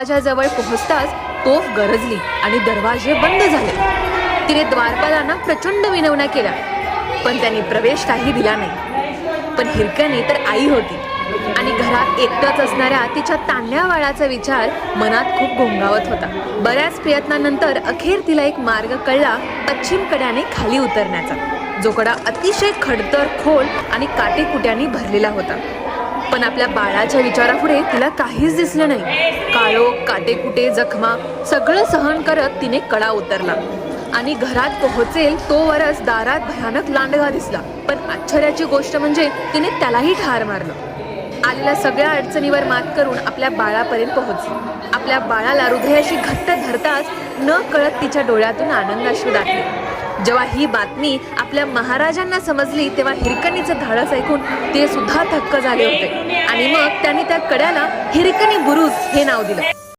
जवळ पोहोचताच तोफ गरजली आणि दरवाजे बंद झाले. तिने द्वारपालांना प्रचंड विनवण्या केल्या, पण त्यांनी प्रवेश काही दिला नाही. पण हिरकणी तर आई होती आणि घरात एकटंच असणाऱ्या तिच्या तान्ह्या बाळाचा विचार मनात खूप घोंगावत होता. बऱ्याच प्रयत्नानंतर अखेर तिला एक मार्ग कळला, पश्चिम कड्याने खाली उतरण्याचा, जो कडा अतिशय खडतर, खोल आणि काटेकुट्यांनी भरलेला होता. पण आपल्या बाळाच्या विचारापुढे तिला काहीच दिसलं नाही. काळोख, काटेकुटे, जखमा सगळं सहन करत तिने कडा उतरला आणि घरात पोहोचेल तोवरच दारात भयानक लांडगा दिसला. पण आश्चर्याची गोष्ट म्हणजे तिने त्यालाही ठार मारलं. आलेल्या सगळ्या अडचणीवर मात करून आपल्या बाळापर्यंत पोहोचली. आपल्या बाळाला हृदयाशी घट्ट धरताच न कळत तिच्या डोळ्यातून आनंदाश्रू दाटले. जेव्हा ही बातमी आपल्या महाराजांना समजली तेव्हा हिरकणीचं धाडस ऐकून ते सुद्धा थक्क झाले होते आणि मग त्यांनी त्या कड्याला हिरकणी बुरुज हे नाव दिलं.